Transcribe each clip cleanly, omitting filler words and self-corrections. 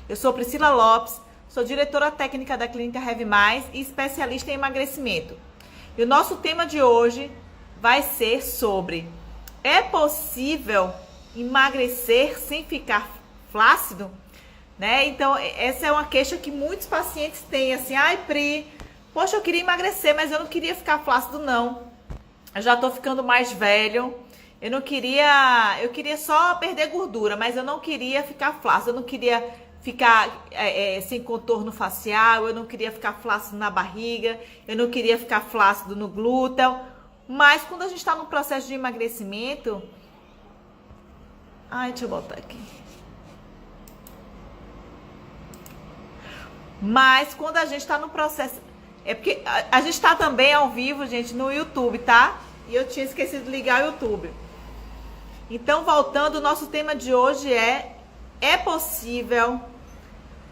Eu sou Priscila Lopes, sou diretora técnica da Clínica Heavy Mais e especialista em emagrecimento. E o nosso tema de hoje vai ser sobre: é possível emagrecer sem ficar flácido? Né? Então, essa é uma queixa que muitos pacientes têm, assim: ai, Pri, poxa, eu queria emagrecer, mas eu não queria ficar flácido, não. Eu já tô ficando mais velho, eu queria só perder gordura, mas eu não queria ficar flácido, eu não queria ficar sem contorno facial, eu não queria ficar flácido na barriga, eu não queria ficar flácido no glúteo. Mas quando a gente está no processo de emagrecimento... Ai, deixa eu botar aqui. Mas quando a gente está no processo... É porque a gente está também ao vivo, gente, no YouTube, tá? E eu tinha esquecido de ligar o YouTube. Então, voltando, o nosso tema de hoje é possível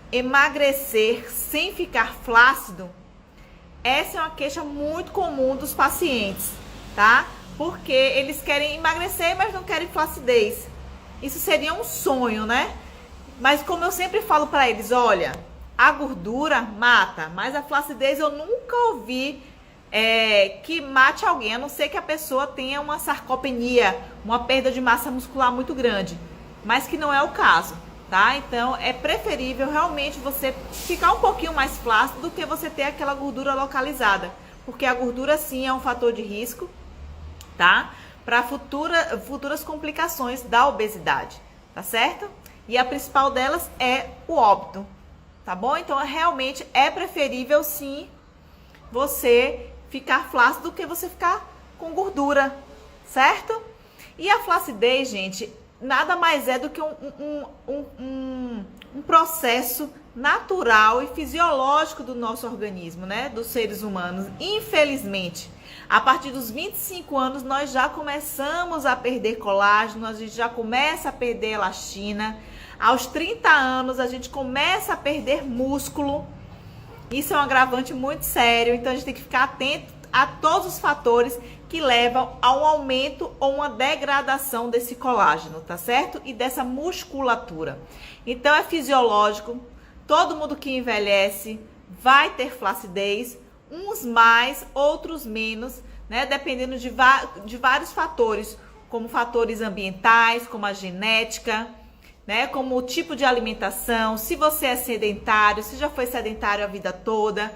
emagrecer sem ficar flácido? Essa é uma queixa muito comum dos pacientes, tá? Porque eles querem emagrecer, mas não querem flacidez. Isso seria um sonho, né? Mas como eu sempre falo para eles, olha, a gordura mata, mas a flacidez eu nunca ouvi que mate alguém, a não ser que a pessoa tenha uma sarcopenia, uma perda de massa muscular muito grande, mas que não é o caso, tá? Então é preferível realmente você ficar um pouquinho mais flácido do que você ter aquela gordura localizada, porque a gordura sim é um fator de risco, tá? Para futuras complicações da obesidade, tá certo? E a principal delas é o óbito, tá bom? Então realmente é preferível sim você ficar flácido do que você ficar com gordura, certo? E a flacidez, gente, nada mais é do que um processo natural e fisiológico do nosso organismo, né? Dos seres humanos. Infelizmente, a partir dos 25 anos, nós já começamos a perder colágeno, a gente já começa a perder elastina. Aos 30 anos, a gente começa a perder músculo. Isso é um agravante muito sério, então a gente tem que ficar atento a todos os fatores que levam a um aumento ou uma degradação desse colágeno, tá certo? E dessa musculatura. Então é fisiológico, todo mundo que envelhece vai ter flacidez, uns mais, outros menos, né? Dependendo de vários fatores, como fatores ambientais, como a genética, né? Como o tipo de alimentação, se você é sedentário, se já foi sedentário a vida toda,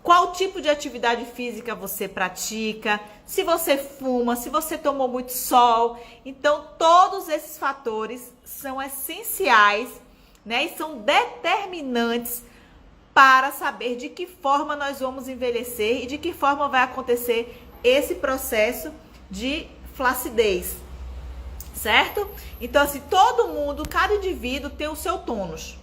qual tipo de atividade física você pratica, se você fuma, se você tomou muito sol. Então, todos esses fatores são essenciais, né? E são determinantes para saber de que forma nós vamos envelhecer e de que forma vai acontecer esse processo de flacidez. Certo? Então, assim, todo mundo, cada indivíduo tem o seu tônus.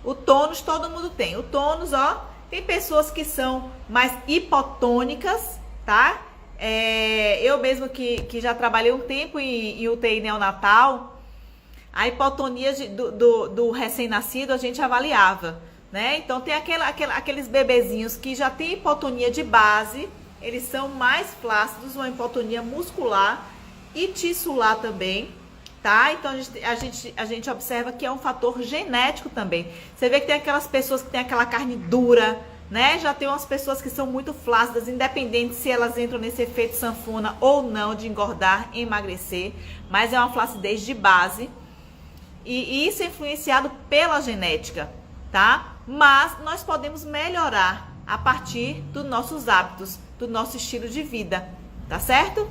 O tônus todo mundo tem. O tônus, ó, tem pessoas que são mais hipotônicas, tá? Eu mesmo que já trabalhei um tempo em UTI neonatal, a hipotonia do recém-nascido a gente avaliava, né? Então, tem aqueles bebezinhos que já tem hipotonia de base, eles são mais flácidos, uma hipotonia muscular e tissular também, tá? Então a gente observa que é um fator genético também. Você vê que tem aquelas pessoas que têm aquela carne dura, né? Já tem umas pessoas que são muito flácidas, independente se elas entram nesse efeito sanfona ou não de engordar e emagrecer, mas é uma flacidez de base e isso é influenciado pela genética, tá? Mas nós podemos melhorar a partir dos nossos hábitos, do nosso estilo de vida, tá certo?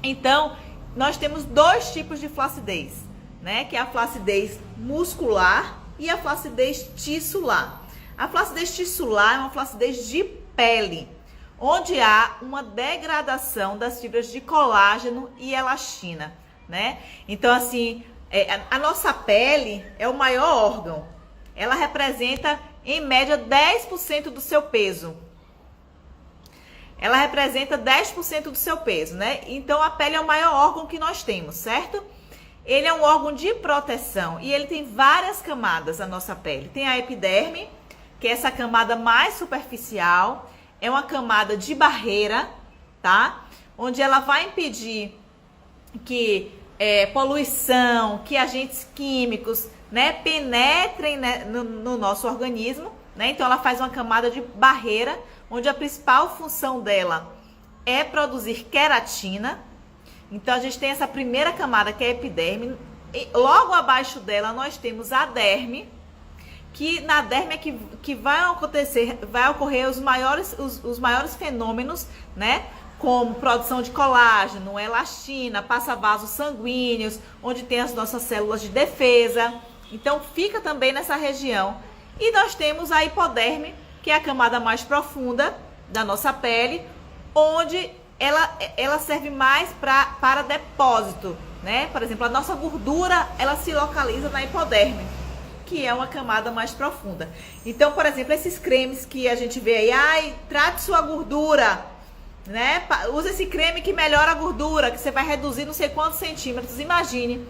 Então, nós temos dois tipos de flacidez, né? Que é a flacidez muscular e a flacidez tissular. A flacidez tissular é uma flacidez de pele, onde há uma degradação das fibras de colágeno e elastina, né? Então, assim, a nossa pele é o maior órgão. Ela representa, em média, 10% do seu peso. Ela representa 10% do seu peso, né? Então, a pele é o maior órgão que nós temos, certo? Ele é um órgão de proteção e ele tem várias camadas, a nossa pele. Tem a epiderme, que é essa camada mais superficial, é uma camada de barreira, tá? Onde ela vai impedir que poluição, que agentes químicos né, penetrem, né, no nosso organismo, né? Então ela faz uma camada de barreira, onde a principal função dela é produzir queratina. Então a gente tem essa primeira camada, que é a epiderme. E logo abaixo dela nós temos a derme, que na derme é que vai ocorrer os maiores fenômenos, né? Como produção de colágeno, elastina, passa vasos sanguíneos, onde tem as nossas células de defesa. Então fica também nessa região. E nós temos a hipoderme, que é a camada mais profunda da nossa pele, onde ela serve mais para depósito, né? Por exemplo, a nossa gordura, ela se localiza na hipoderme, que é uma camada mais profunda. Então, por exemplo, esses cremes que a gente vê aí, ai, trate sua gordura, né? Usa esse creme que melhora a gordura, que você vai reduzir não sei quantos centímetros. Imagine,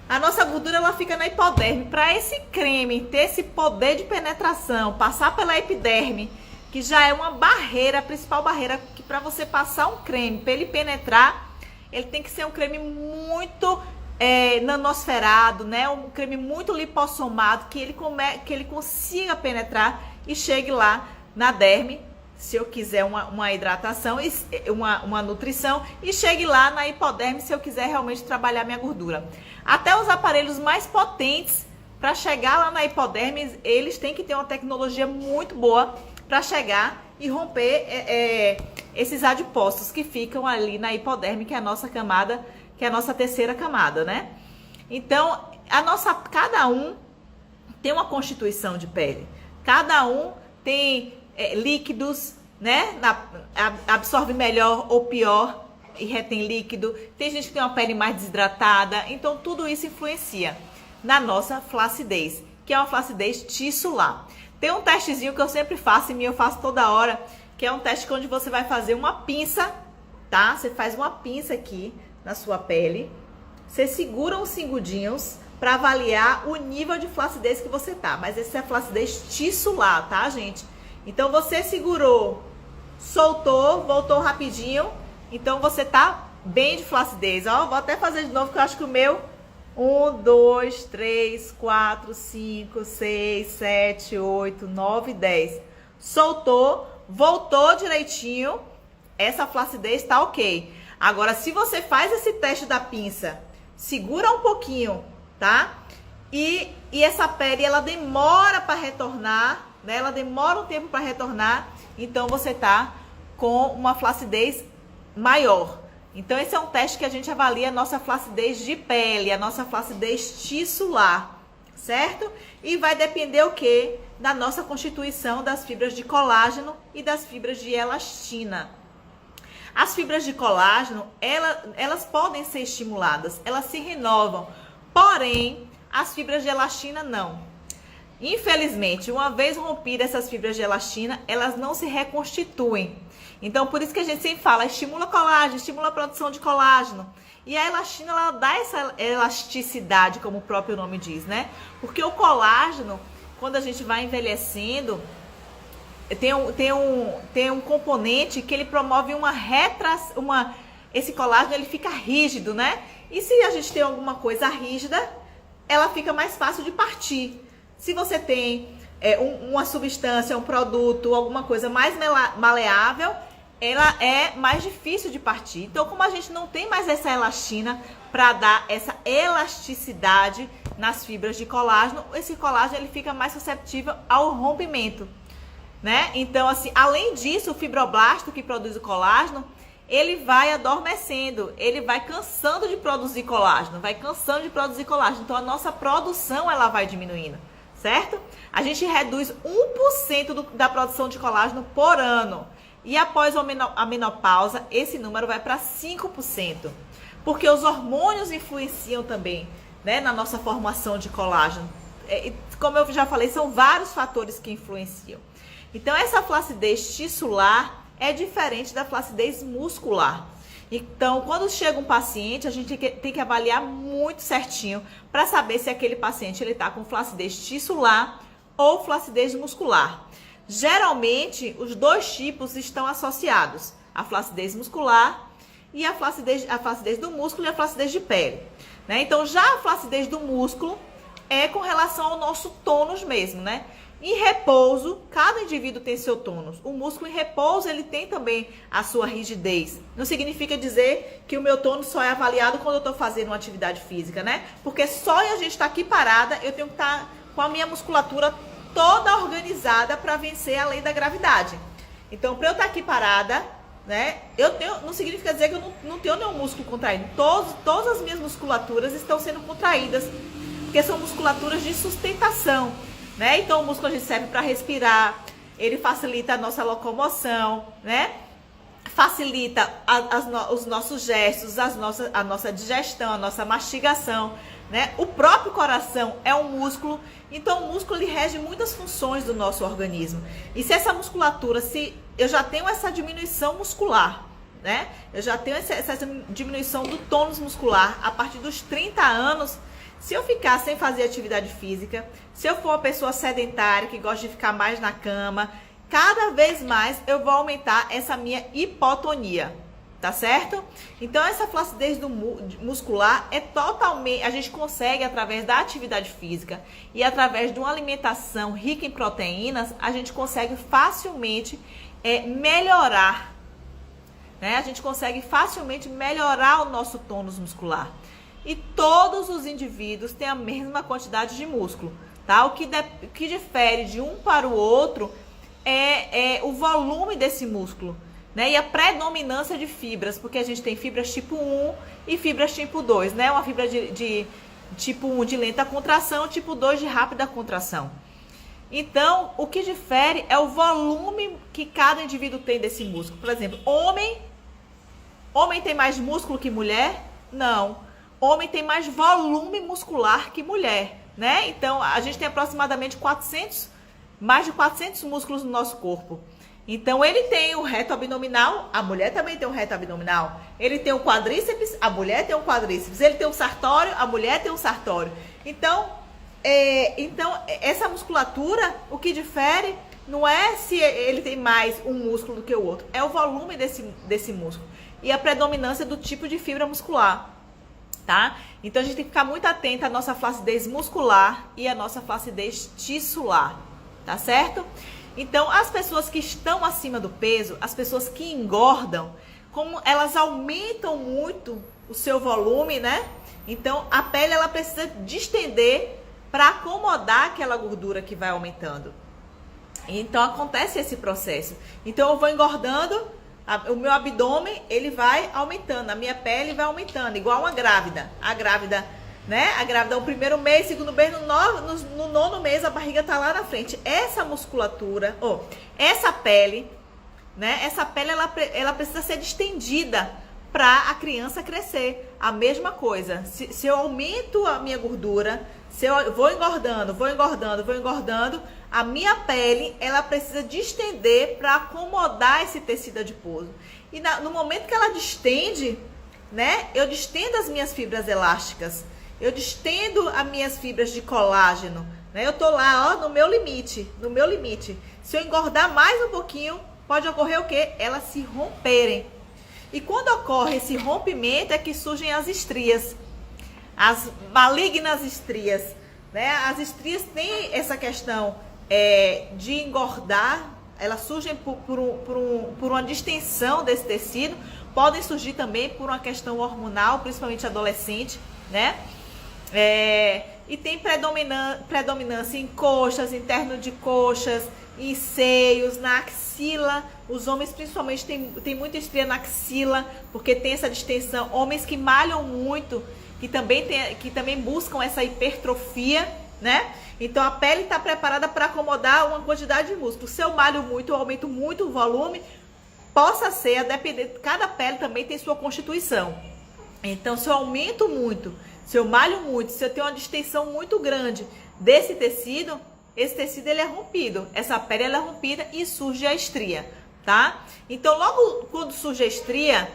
a nossa gordura, ela fica na hipoderme. Para esse creme ter esse poder de penetração, passar pela epiderme, que já é uma barreira, a principal barreira, que para você passar um creme, para ele penetrar, ele tem que ser um creme muito nanosferado, né? Um creme muito lipossomado, que ele consiga penetrar e chegue lá na derme, se eu quiser uma hidratação, uma nutrição, e chegue lá na hipoderme, se eu quiser realmente trabalhar minha gordura. Até os aparelhos mais potentes, para chegar lá na hipoderme, eles têm que ter uma tecnologia muito boa para chegar e romper esses adipócitos que ficam ali na hipoderme, que é a nossa camada, que é a nossa terceira camada, né? Então, cada um tem uma constituição de pele. Cada um tem líquidos, né? Absorve melhor ou pior e retém líquido. Tem gente que tem uma pele mais desidratada. Então, tudo isso influencia na nossa flacidez, que é uma flacidez tissular. Tem um testezinho que eu sempre faço, e eu faço toda hora, que é um teste onde você vai fazer uma pinça, tá? Você faz uma pinça aqui na sua pele. Você segura uns segundinhos para avaliar o nível de flacidez que você tá. Mas essa é a flacidez tissular, tá, gente? Então, você segurou, soltou, voltou rapidinho. Então, você tá bem de flacidez. Ó, vou até fazer de novo, que eu acho que o meu... 1, 2, 3, 4, 5, 6, 7, 8, 9, 10. Soltou, voltou direitinho. Essa flacidez tá ok. Agora, se você faz esse teste da pinça, segura um pouquinho, tá? E essa pele, ela demora para retornar, né? Ela demora um tempo para retornar. Então, você tá com uma flacidez maior. Então, esse é um teste que a gente avalia a nossa flacidez de pele, a nossa flacidez tissular, certo? E vai depender o quê? Da nossa constituição das fibras de colágeno e das fibras de elastina. As fibras de colágeno, elas podem ser estimuladas, elas se renovam, porém, as fibras de elastina não. Infelizmente, uma vez rompidas essas fibras de elastina, elas não se reconstituem. Então, por isso que a gente sempre fala, estimula colágeno, estimula a produção de colágeno. E a elastina, ela dá essa elasticidade, como o próprio nome diz, né? Porque o colágeno, quando a gente vai envelhecendo, tem um componente que ele promove esse colágeno, ele fica rígido, né? E se a gente tem alguma coisa rígida, ela fica mais fácil de partir. Se você tem uma substância, um produto, alguma coisa mais maleável, ela é mais difícil de partir. Então, como a gente não tem mais essa elastina para dar essa elasticidade nas fibras de colágeno, esse colágeno ele fica mais susceptível ao rompimento, né? Então, assim, além disso, o fibroblasto que produz o colágeno, ele vai adormecendo, ele vai cansando de produzir colágeno, Então, a nossa produção, ela vai diminuindo, certo? A gente reduz 1% da produção de colágeno por ano. E após a menopausa, esse número vai para 5%. Porque os hormônios influenciam também, né, na nossa formação de colágeno. Como eu já falei, são vários fatores que influenciam. Então, essa flacidez tissular é diferente da flacidez muscular. Então, quando chega um paciente, a gente tem que avaliar muito certinho para saber se aquele paciente está com flacidez tissular ou flacidez muscular. Geralmente, os dois tipos estão associados, a flacidez muscular e a flacidez do músculo e a flacidez de pele, né? Então, já a flacidez do músculo, é com relação ao nosso tônus mesmo, né? Em repouso, cada indivíduo tem seu tônus. O músculo em repouso, ele tem também a sua rigidez. Não significa dizer que o meu tônus só é avaliado quando eu estou fazendo uma atividade física, né? Porque só a gente estar aqui parada, eu tenho que estar com a minha musculatura toda organizada para vencer a lei da gravidade. Então, para eu estar aqui parada, né? Não significa dizer que eu não tenho nenhum músculo contraído. Todas as minhas musculaturas estão sendo contraídas, porque são musculaturas de sustentação. Né? Então o músculo a gente serve para respirar, ele facilita a nossa locomoção, né? Facilita os nossos gestos, a nossa digestão, a nossa mastigação, né? O próprio coração é um músculo, então o músculo ele rege muitas funções do nosso organismo. E se essa musculatura, se eu já tenho essa diminuição muscular, né? Eu já tenho essa diminuição do tônus muscular a partir dos 30 anos. Se eu ficar sem fazer atividade física, se eu for uma pessoa sedentária, que gosta de ficar mais na cama, cada vez mais eu vou aumentar essa minha hipotonia, tá certo? Então, essa flacidez muscular é totalmente... A gente consegue, através da atividade física e através de uma alimentação rica em proteínas, a gente consegue facilmente melhorar, né? A gente consegue facilmente melhorar o nosso tônus muscular. E todos os indivíduos têm a mesma quantidade de músculo, tá? O que difere de um para o outro é o volume desse músculo, né? E a predominância de fibras, porque a gente tem fibras tipo 1 e fibras tipo 2, né? Uma fibra de tipo 1 de lenta contração, tipo 2 de rápida contração. Então, o que difere é o volume que cada indivíduo tem desse músculo. Por exemplo, homem tem mais músculo que mulher? Não. Homem tem mais volume muscular que mulher, né? Então, a gente tem aproximadamente mais de 400 músculos no nosso corpo. Então, ele tem o reto abdominal, a mulher também tem o reto abdominal. Ele tem o quadríceps, a mulher tem o quadríceps. Ele tem o sartório, a mulher tem o sartório. Então, essa musculatura, o que difere não é se ele tem mais um músculo do que o outro, é o volume desse músculo e a predominância do tipo de fibra muscular. Tá? Então a gente tem que ficar muito atento à nossa flacidez muscular e à nossa flacidez tissular, tá certo? Então as pessoas que estão acima do peso, as pessoas que engordam, como elas aumentam muito o seu volume, né? Então a pele ela precisa distender para acomodar aquela gordura que vai aumentando. Então acontece esse processo. Então eu vou engordando, o meu abdômen ele vai aumentando, a minha pele vai aumentando, igual uma grávida. A grávida, né? A grávida, o primeiro mês, segundo mês, no nono mês a barriga tá lá na frente. Essa musculatura, essa pele, né? Essa pele ela precisa ser distendida para a criança crescer. A mesma coisa. Se eu aumento a minha gordura, se eu vou engordando, a minha pele, ela precisa distender para acomodar esse tecido adiposo. E no momento que ela distende, né? Eu distendo as minhas fibras elásticas, eu distendo as minhas fibras de colágeno, né? Eu tô lá, no meu limite, Se eu engordar mais um pouquinho, pode ocorrer o quê? Elas se romperem. E quando ocorre esse rompimento é que surgem as estrias, as malignas estrias, né? As estrias têm essa questão de engordar, elas surgem por uma distensão desse tecido, podem surgir também por uma questão hormonal, principalmente adolescente, né? E tem predominância em coxas, interno de coxas, em seios, na axila. Os homens principalmente tem muita estria na axila, porque tem essa distensão. Homens que malham muito, que também buscam essa hipertrofia, né? Então a pele está preparada para acomodar uma quantidade de músculo. Se eu malho muito, eu aumento muito o volume, possa ser, a depender, cada pele também tem sua constituição. Então se eu aumento muito, se eu malho muito, se eu tenho uma distensão muito grande desse tecido, esse tecido ele é rompido, essa pele ela é rompida e surge a estria, tá? Então logo quando surge a estria,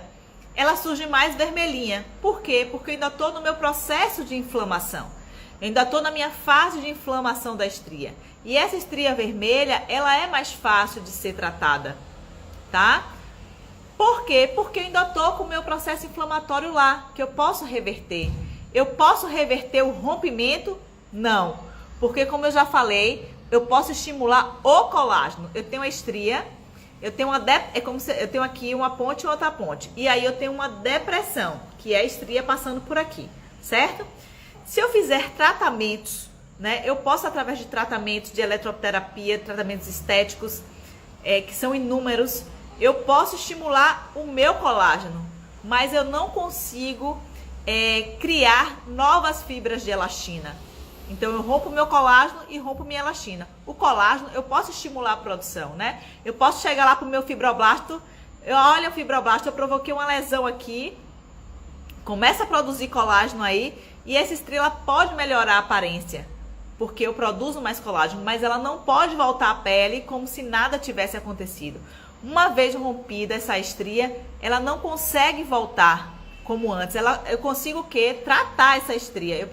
ela surge mais vermelhinha. Por quê? Porque eu ainda estou no meu processo de inflamação. Eu ainda estou na minha fase de inflamação da estria. E essa estria vermelha, ela é mais fácil de ser tratada, tá? Por quê? Porque eu ainda estou com o meu processo inflamatório lá, que eu posso reverter. Eu posso reverter o rompimento Não, porque como eu já falei, eu posso estimular o colágeno. Eu tenho uma estria, eu tenho eu tenho aqui uma ponte e outra ponte. E aí eu tenho uma depressão, que é a estria passando por aqui, certo? Se eu fizer tratamentos, né, eu posso através de tratamentos de eletroterapia, tratamentos estéticos, que são inúmeros, eu posso estimular o meu colágeno, mas eu não consigo criar novas fibras de elastina. Então eu rompo meu colágeno e rompo minha elastina. O colágeno eu posso estimular a produção, né? Eu posso chegar lá pro meu fibroblasto, olha o fibroblasto, eu provoquei uma lesão aqui, começa a produzir colágeno aí, e essa estrela pode melhorar a aparência, porque eu produzo mais colágeno, mas ela não pode voltar à pele como se nada tivesse acontecido. Uma vez rompida essa estria, ela não consegue voltar como antes. Eu consigo o quê? Tratar essa estria.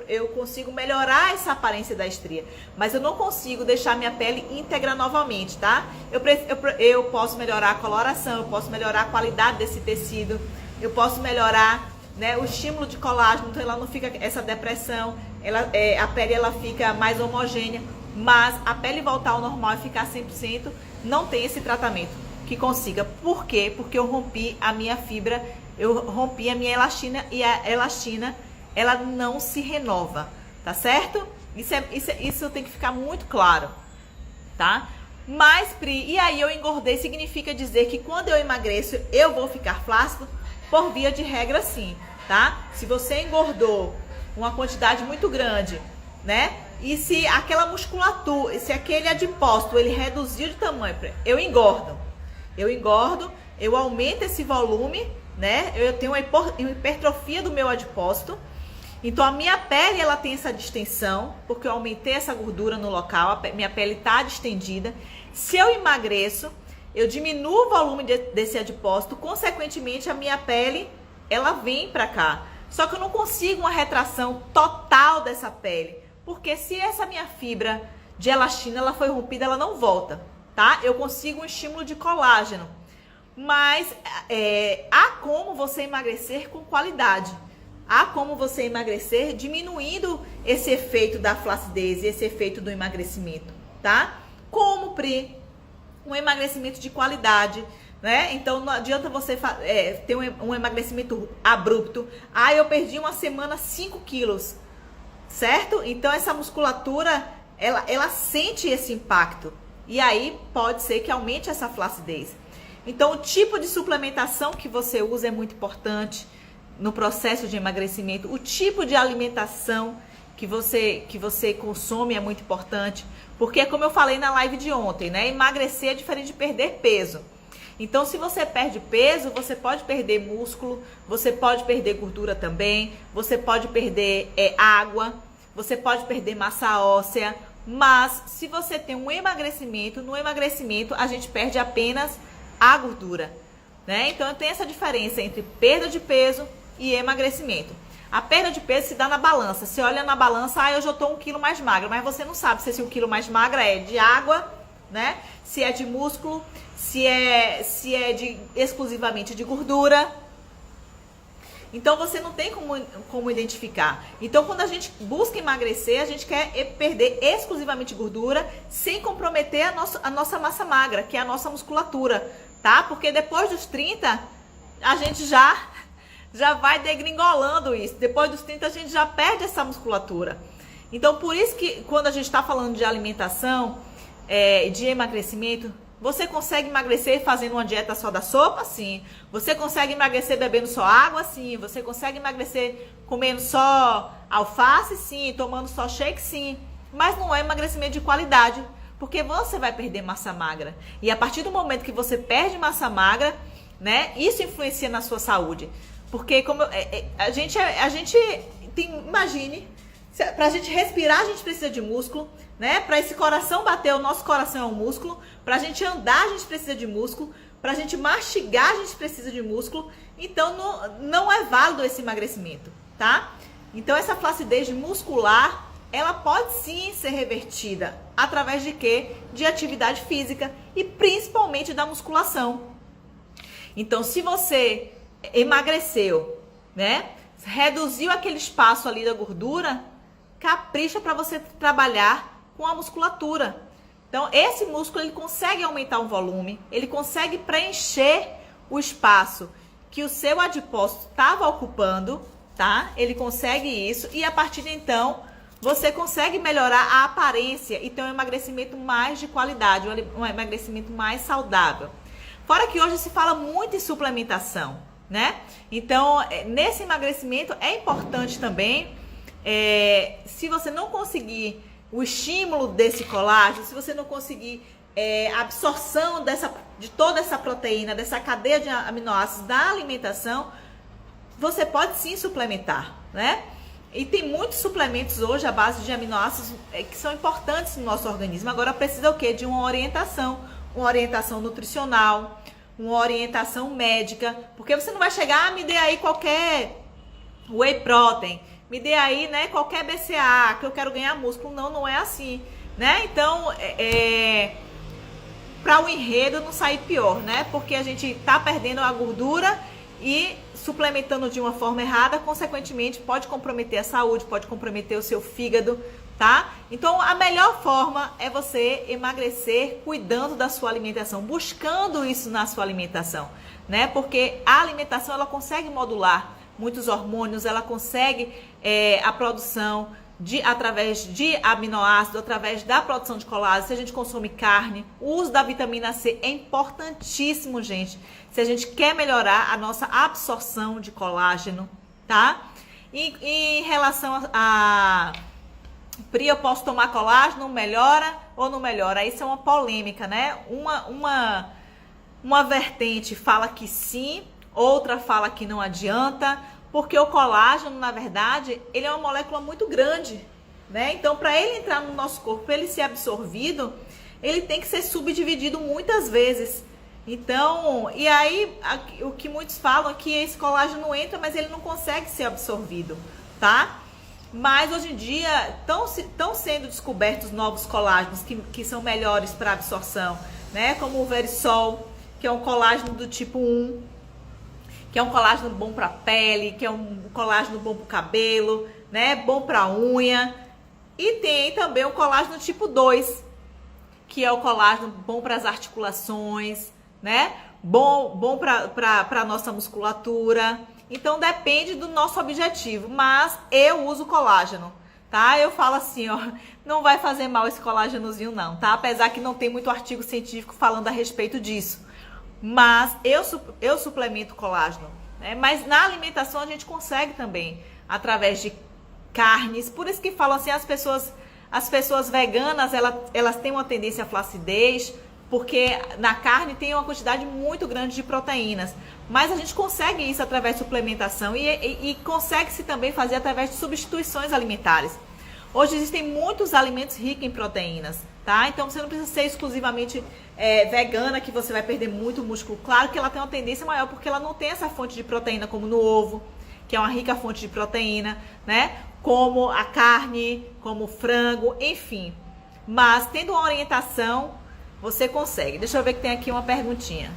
Eu consigo melhorar essa aparência da estria, mas eu não consigo deixar minha pele íntegra novamente, tá? Eu posso melhorar a coloração, eu posso melhorar a qualidade desse tecido, eu posso melhorar, né, o estímulo de colágeno, então ela não fica essa depressão, a pele ela fica mais homogênea, mas a pele voltar ao normal e ficar 100%, não tem esse tratamento que consiga. Por quê? Porque eu rompi a minha fibra, eu rompi a minha elastina, e a elastina, ela não se renova, tá certo? Isso tem que ficar muito claro, tá? Mas, Pri, e aí eu engordei, significa dizer que quando eu emagreço, eu vou ficar flácido? Por via de regra, sim, tá? Se você engordou uma quantidade muito grande, né? E se aquela musculatura, se aquele adipócito, ele reduziu de tamanho, eu engordo, eu aumento esse volume, né? Eu tenho uma hipertrofia do meu adipócito, então a minha pele, ela tem essa distensão, porque eu aumentei essa gordura no local, minha pele está distendida. Se eu emagreço, eu diminuo o volume desse adipócito, consequentemente a minha pele, ela vem pra cá. Só que eu não consigo uma retração total dessa pele, porque se essa minha fibra de elastina, ela foi rompida, ela não volta, tá? Eu consigo um estímulo de colágeno, mas há como você emagrecer com qualidade. Há como você emagrecer diminuindo esse efeito da flacidez e esse efeito do emagrecimento, tá? Como, Pri? Um emagrecimento de qualidade, né? Então não adianta você ter um emagrecimento abrupto. Ah, eu perdi uma semana 5 quilos, certo? Então essa musculatura, ela sente esse impacto. E aí pode ser que aumente essa flacidez. Então o tipo de suplementação que você usa é muito importante no processo de emagrecimento. O tipo de alimentação que você consome é muito importante. Porque, como eu falei na live de ontem, né? Emagrecer é diferente de perder peso. Então, se você perde peso, você pode perder músculo, você pode perder gordura também, você pode perder água, você pode perder massa óssea. Mas, se você tem um emagrecimento, no emagrecimento a gente perde apenas a gordura, né? Então, tem essa diferença entre perda de peso e emagrecimento. A perda de peso se dá na balança. Você olha na balança, eu já estou 1 quilo mais magra, mas você não sabe se esse 1 quilo mais magra é de água, né? Se é de músculo, se é exclusivamente de gordura. Então você não tem como identificar. Então quando a gente busca emagrecer, a gente quer perder exclusivamente gordura sem comprometer a nossa massa magra, que é a nossa musculatura, tá? Porque depois dos 30, a gente já vai degringolando isso. Depois dos 30 a gente já perde essa musculatura. Então por isso que quando a gente está falando de alimentação, de emagrecimento, você consegue emagrecer fazendo uma dieta só da sopa? Sim. Você consegue emagrecer bebendo só água? Sim. Você consegue emagrecer comendo só alface? Sim. Tomando só shake? Sim. Mas não é emagrecimento de qualidade, porque você vai perder massa magra. E a partir do momento que você perde massa magra, né, isso influencia na sua saúde. Porque como a gente tem, imagine, pra gente respirar a gente precisa de músculo, né? Pra esse coração bater, o nosso coração é um músculo. Pra gente andar a gente precisa de músculo. Pra gente mastigar a gente precisa de músculo. Então não é válido esse emagrecimento, tá? Então essa flacidez muscular, ela pode sim ser revertida através de quê? De atividade física e principalmente da musculação. Então se você emagreceu, né? Reduziu aquele espaço ali da gordura, capricha para você trabalhar com a musculatura. Então, esse músculo, ele consegue aumentar o volume, ele consegue preencher o espaço que o seu adipócito estava ocupando, tá? Ele consegue isso e a partir de então, você consegue melhorar a aparência e ter um emagrecimento mais de qualidade, um emagrecimento mais saudável. Fora que hoje se fala muito em suplementação, né? Então, nesse emagrecimento é importante também, se você não conseguir o estímulo desse colágeno, se você não conseguir a absorção de toda essa proteína, dessa cadeia de aminoácidos da alimentação, você pode sim suplementar, né? E tem muitos suplementos hoje à base de aminoácidos que são importantes no nosso organismo. Agora precisa o quê? De uma orientação nutricional, uma orientação médica, porque você não vai chegar, me dê aí qualquer whey protein, me dê aí, né, qualquer BCA, que eu quero ganhar músculo. Não, não é assim, né? Então, para o enredo não sair pior, né? Porque a gente tá perdendo a gordura e suplementando de uma forma errada, consequentemente pode comprometer a saúde, pode comprometer o seu fígado, tá? Então a melhor forma é você emagrecer cuidando da sua alimentação, buscando isso na sua alimentação, né? Porque a alimentação, ela consegue modular muitos hormônios, ela consegue a produção através de aminoácidos, através da produção de colágeno. Se a gente consome carne, o uso da vitamina C é importantíssimo, gente, se a gente quer melhorar a nossa absorção de colágeno, tá? E em relação a Pri, eu posso tomar colágeno, melhora ou não melhora? Isso é uma polêmica, né? Uma vertente fala que sim, outra fala que não adianta, porque o colágeno, na verdade, ele é uma molécula muito grande, né? Então, para ele entrar no nosso corpo, para ele ser absorvido, ele tem que ser subdividido muitas vezes. Então, e aí, o que muitos falam é que esse colágeno entra, mas ele não consegue ser absorvido, tá? Mas, hoje em dia, estão sendo descobertos novos colágenos que são melhores para absorção, né? Como o Verisol, que é um colágeno do tipo 1, que é um colágeno bom para pele, que é um colágeno bom para o cabelo, né? Bom para unha. E tem também o colágeno tipo 2, que é o colágeno bom para as articulações, né? Bom para a nossa musculatura. Então depende do nosso objetivo, mas eu uso colágeno, tá? Eu falo assim, ó, não vai fazer mal esse colágenozinho não, tá? Apesar que não tem muito artigo científico falando a respeito disso. Mas eu suplemento colágeno, né? Mas na alimentação a gente consegue também, através de carnes. Por isso que falam assim, as pessoas veganas, elas têm uma tendência à flacidez, porque na carne tem uma quantidade muito grande de proteínas. Mas a gente consegue isso através de suplementação e consegue-se também fazer através de substituições alimentares. Hoje existem muitos alimentos ricos em proteínas, tá? Então você não precisa ser exclusivamente vegana, que você vai perder muito músculo. Claro que ela tem uma tendência maior, porque ela não tem essa fonte de proteína como no ovo, que é uma rica fonte de proteína, né? Como a carne, como o frango, enfim. Mas tendo uma orientação, você consegue. Deixa eu ver que tem aqui uma perguntinha.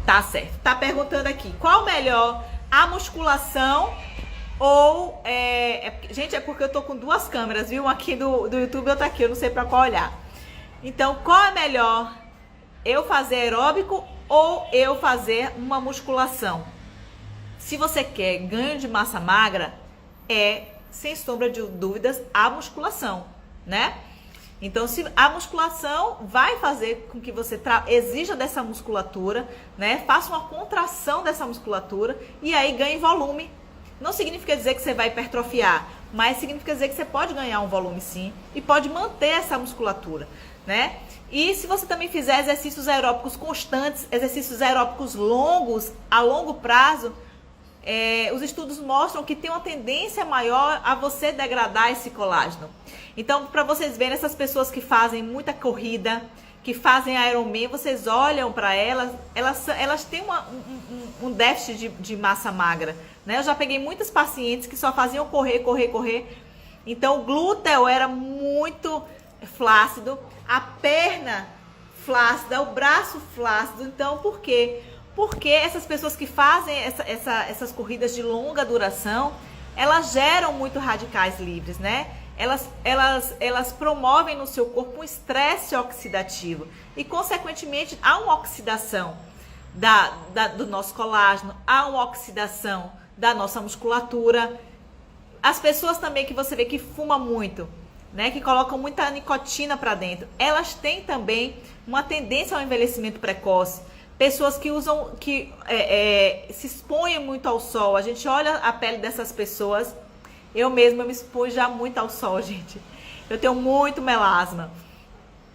Tá certo. Tá perguntando aqui, qual melhor, a musculação ou... gente, é porque eu tô com duas câmeras, viu? Uma aqui do YouTube e outra aqui, eu não sei pra qual olhar. Então, qual é melhor? Eu fazer aeróbico ou eu fazer uma musculação? Se você quer ganho de massa magra, sem sombra de dúvidas, a musculação, né? Então, se a musculação vai fazer com que você exija dessa musculatura, né? Faça uma contração dessa musculatura e aí ganhe volume. Não significa dizer que você vai hipertrofiar, mas significa dizer que você pode ganhar um volume sim e pode manter essa musculatura, né? E se você também fizer exercícios aeróbicos constantes, exercícios aeróbicos longos, a longo prazo, os estudos mostram que tem uma tendência maior a você degradar esse colágeno. Então, para vocês verem, essas pessoas que fazem muita corrida, que fazem Ironman, vocês olham para elas têm um déficit de massa magra, né? Eu já peguei muitas pacientes que só faziam correr. Então, o glúteo era muito flácido, a perna flácida, o braço flácido. Então, por quê? Porque essas pessoas que fazem essas corridas de longa duração, elas geram muito radicais livres, né? Elas promovem no seu corpo um estresse oxidativo e, consequentemente, há uma oxidação do nosso colágeno, há uma oxidação da nossa musculatura. As pessoas também que você vê que fumam muito, né, que colocam muita nicotina para dentro, elas têm também uma tendência ao envelhecimento precoce. Pessoas que se expõem muito ao sol, a gente olha a pele dessas pessoas. Eu mesma me exponho já muito ao sol, gente. Eu tenho muito melasma.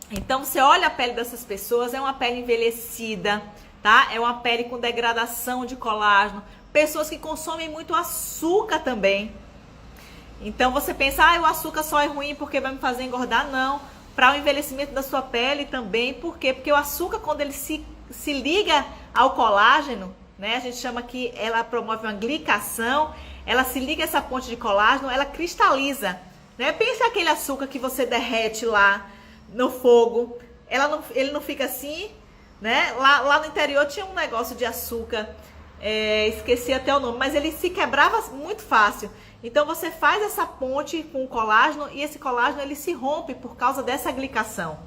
Então, você olha a pele dessas pessoas, é uma pele envelhecida, tá? É uma pele com degradação de colágeno. Pessoas que consomem muito açúcar também. Então, você pensa, o açúcar só é ruim porque vai me fazer engordar? Não. Para o envelhecimento da sua pele também. Por quê? Porque o açúcar, quando ele se liga ao colágeno, né? A gente chama que ela promove uma glicação. Ela se liga a essa ponte de colágeno, ela cristaliza, né? Pensa aquele açúcar que você derrete lá no fogo, ele não fica assim, né? Lá no interior tinha um negócio de açúcar, esqueci até o nome, mas ele se quebrava muito fácil. Então você faz essa ponte com o colágeno e esse colágeno ele se rompe por causa dessa glicação.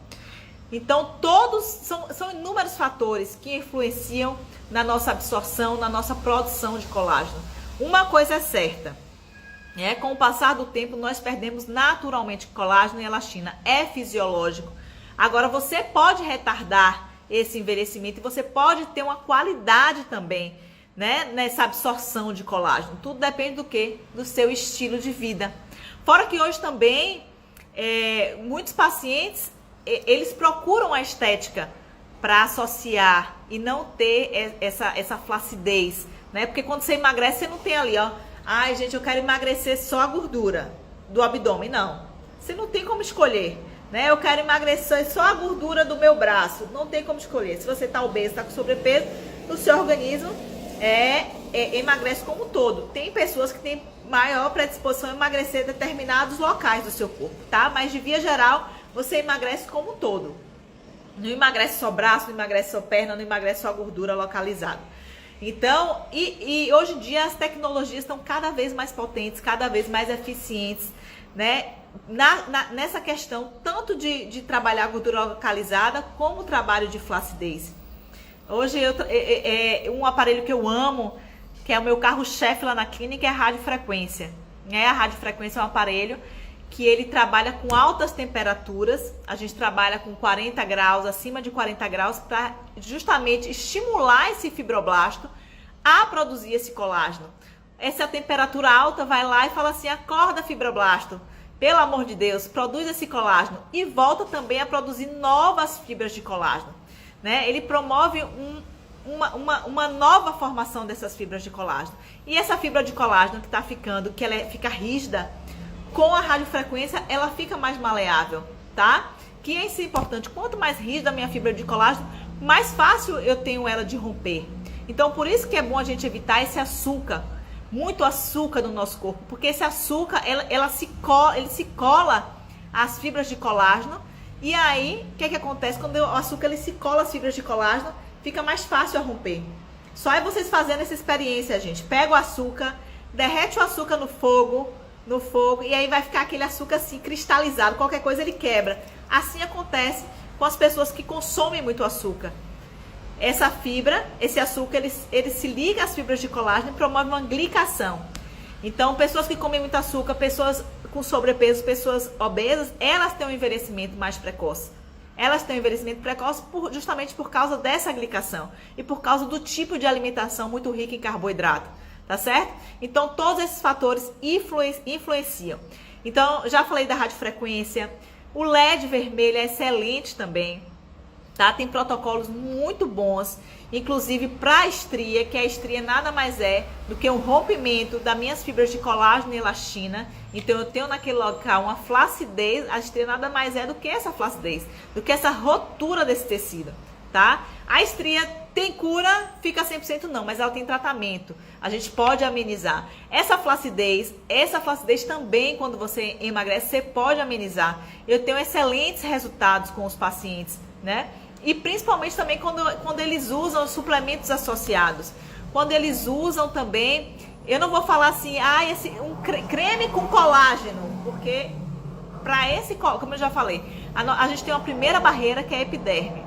Então todos são inúmeros fatores que influenciam na nossa absorção, na nossa produção de colágeno. Uma coisa é certa, com o passar do tempo nós perdemos naturalmente colágeno e elastina, é fisiológico. Agora você pode retardar esse envelhecimento e você pode ter uma qualidade também, né, nessa absorção de colágeno. Tudo depende do quê? Do seu estilo de vida. Fora que hoje também muitos pacientes eles procuram a estética para associar e não ter essa flacidez. Né? Porque quando você emagrece, você não tem ali, ai, gente, eu quero emagrecer só a gordura do abdômen. Não, você não tem como escolher, né? Eu quero emagrecer só a gordura do meu braço. Não tem como escolher. Se você está obeso, está com sobrepeso, o seu organismo emagrece como um todo. Tem pessoas que têm maior predisposição a emagrecer determinados locais do seu corpo, tá? Mas de via geral, você emagrece como um todo. Não emagrece só braço, não emagrece só perna, não emagrece só gordura localizada. Então, e hoje em dia as tecnologias estão cada vez mais potentes, cada vez mais eficientes, né? Nessa questão, tanto de trabalhar a gordura localizada, como o trabalho de flacidez. Hoje, um aparelho que eu amo, que é o meu carro-chefe lá na clínica, é a radiofrequência. A radiofrequência é um aparelho que ele trabalha com altas temperaturas. A gente trabalha com 40 graus, acima de 40 graus, para justamente estimular esse fibroblasto a produzir esse colágeno. Essa temperatura alta vai lá e fala assim, acorda fibroblasto, pelo amor de Deus, produz esse colágeno e volta também a produzir novas fibras de colágeno. Né? Ele promove uma nova formação dessas fibras de colágeno. E essa fibra de colágeno que ela fica rígida, com a radiofrequência ela fica mais maleável, tá? Que isso é importante. Quanto mais rígida a minha fibra de colágeno, mais fácil eu tenho ela de romper. Então, por isso que é bom a gente evitar esse açúcar, muito açúcar no nosso corpo, porque esse açúcar, ele se cola às fibras de colágeno. E aí, o que acontece? Quando o açúcar ele se cola às fibras de colágeno, fica mais fácil a romper. Só é vocês fazendo essa experiência, gente. Pega o açúcar, derrete o açúcar no fogo, e aí vai ficar aquele açúcar assim, cristalizado. Qualquer coisa ele quebra. Assim acontece com as pessoas que consomem muito açúcar. Essa fibra, esse açúcar, ele se liga às fibras de colágeno e promove uma glicação. Então, pessoas que comem muito açúcar, pessoas com sobrepeso, pessoas obesas, elas têm um envelhecimento mais precoce. Elas têm um envelhecimento precoce justamente por causa dessa glicação e por causa do tipo de alimentação muito rica em carboidrato, tá certo? Então, todos esses fatores influenciam. Então, já falei da radiofrequência, o LED vermelho é excelente também, tá? Tem protocolos muito bons, inclusive para a estria, que a estria nada mais é do que um rompimento das minhas fibras de colágeno e elastina. Então eu tenho naquele local uma flacidez, a estria nada mais é do que essa flacidez, do que essa rotura desse tecido, tá? A estria tem cura, fica 100% não, mas ela tem tratamento. A gente pode amenizar. Essa flacidez também, quando você emagrece, você pode amenizar. Eu tenho excelentes resultados com os pacientes, né? E principalmente também quando eles usam suplementos associados. Quando eles usam também Eu não vou falar assim, creme com colágeno, porque para esse, como eu já falei, a gente tem uma primeira barreira que é a epiderme,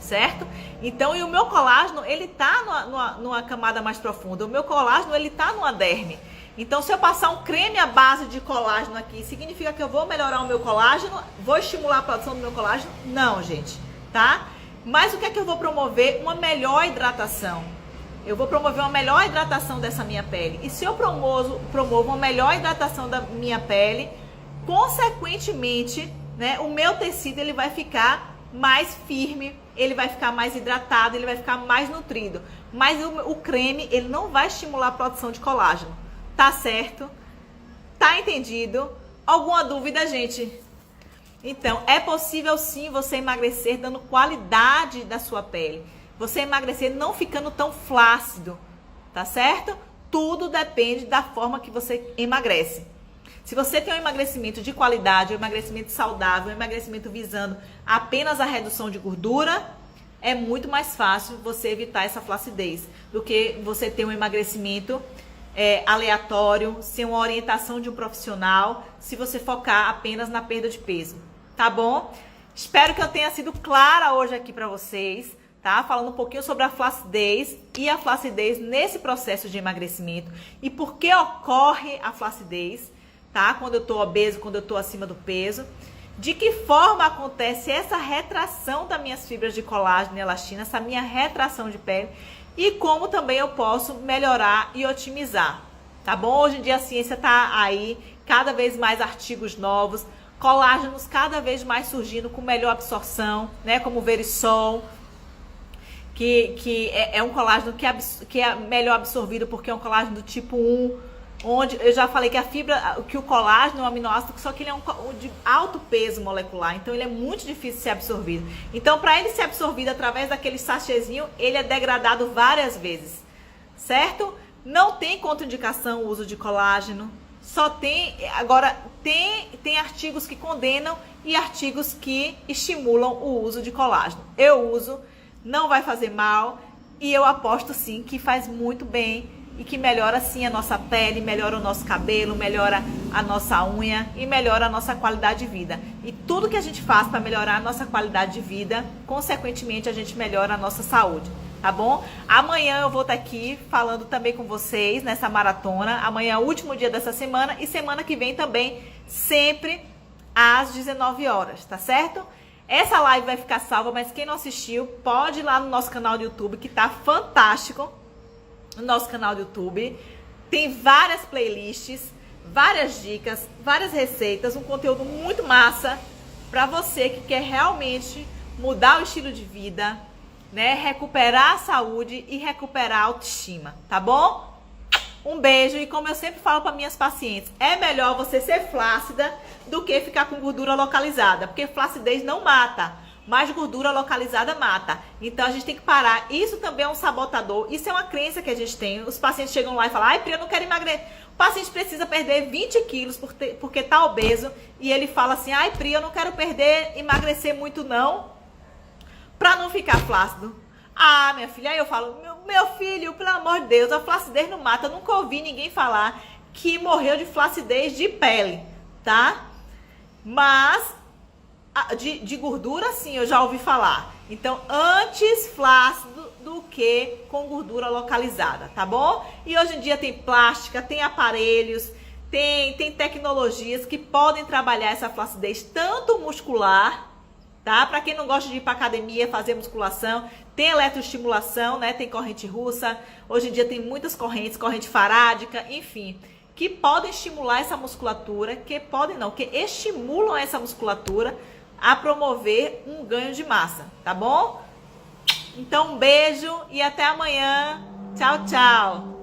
certo? Então, e o meu colágeno, ele tá numa camada mais profunda. O meu colágeno, ele tá numa derme. Então, se eu passar um creme à base de colágeno aqui, significa que eu vou melhorar o meu colágeno? Vou estimular a produção do meu colágeno? Não, gente, tá? Mas o que é que eu vou promover? Uma melhor hidratação. Eu vou promover uma melhor hidratação dessa minha pele. E se eu promovo uma melhor hidratação da minha pele, consequentemente, né, o meu tecido ele vai ficar mais firme, ele vai ficar mais hidratado, ele vai ficar mais nutrido. Mas o creme, ele não vai estimular a produção de colágeno. Tá certo? Tá entendido? Alguma dúvida, gente? Então, é possível sim você emagrecer dando qualidade da sua pele. Você emagrecer não ficando tão flácido, tá certo? Tudo depende da forma que você emagrece. Se você tem um emagrecimento de qualidade, um emagrecimento saudável, um emagrecimento visando apenas a redução de gordura, é muito mais fácil você evitar essa flacidez do que você ter um emagrecimento aleatório, sem uma orientação de um profissional, se você focar apenas na perda de peso, tá bom? Espero que eu tenha sido clara hoje aqui para vocês, tá? Falando um pouquinho sobre a flacidez e a flacidez nesse processo de emagrecimento e por que ocorre a flacidez, tá? Quando eu tô obeso, quando eu tô acima do peso, de que forma acontece essa retração das minhas fibras de colágeno e elastina, essa minha retração de pele, e como também eu posso melhorar e otimizar, tá bom? Hoje em dia a ciência tá aí, cada vez mais artigos novos, colágenos cada vez mais surgindo com melhor absorção, né? Como o Verisol, que é um colágeno que é melhor absorvido porque é um colágeno do tipo 1, onde eu já falei que o colágeno é um aminoácido, só que ele é de alto peso molecular, então ele é muito difícil de ser absorvido. Então, para ele ser absorvido através daquele sachêzinho, ele é degradado várias vezes, certo? Não tem contraindicação o uso de colágeno, agora tem artigos que condenam e artigos que estimulam o uso de colágeno. Eu uso, não vai fazer mal e eu aposto sim que faz muito bem e que melhora sim a nossa pele, melhora o nosso cabelo, melhora a nossa unha e melhora a nossa qualidade de vida. E tudo que a gente faz para melhorar a nossa qualidade de vida, consequentemente a gente melhora a nossa saúde, tá bom? Amanhã eu vou estar aqui falando também com vocês nessa maratona. Amanhã é o último dia dessa semana e semana que vem também, sempre às 19 horas, tá certo? Essa live vai ficar salva, mas quem não assistiu, pode ir lá no nosso canal do YouTube, que tá fantástico. No nosso canal do YouTube tem várias playlists, várias dicas, várias receitas, um conteúdo muito massa para você que quer realmente mudar o estilo de vida, né? Recuperar a saúde e recuperar a autoestima, tá bom? Um beijo e como eu sempre falo para minhas pacientes, é melhor você ser flácida do que ficar com gordura localizada, porque flacidez não mata, mas gordura localizada mata. Então a gente tem que parar. Isso também é um sabotador. Isso é uma crença que a gente tem. Os pacientes chegam lá e falam: ai, Pri, eu não quero emagrecer. O paciente precisa perder 20 quilos porque tá obeso. E ele fala assim: ai, Pri, eu não quero emagrecer muito não, pra não ficar flácido. Ah, minha filha, aí eu falo: meu filho, pelo amor de Deus, a flacidez não mata. Eu nunca ouvi ninguém falar que morreu de flacidez de pele, tá? Mas de gordura, sim, eu já ouvi falar. Então, antes flácido do que com gordura localizada, tá bom? E hoje em dia tem plástica, tem aparelhos, tem tecnologias que podem trabalhar essa flacidez, tanto muscular, tá? Para quem não gosta de ir para academia, fazer musculação, tem eletroestimulação, né? Tem corrente russa. Hoje em dia tem muitas correntes, corrente farádica, enfim, que podem estimular essa musculatura, que estimulam essa musculatura a promover um ganho de massa, tá bom? Então, um beijo e até amanhã. Tchau, tchau.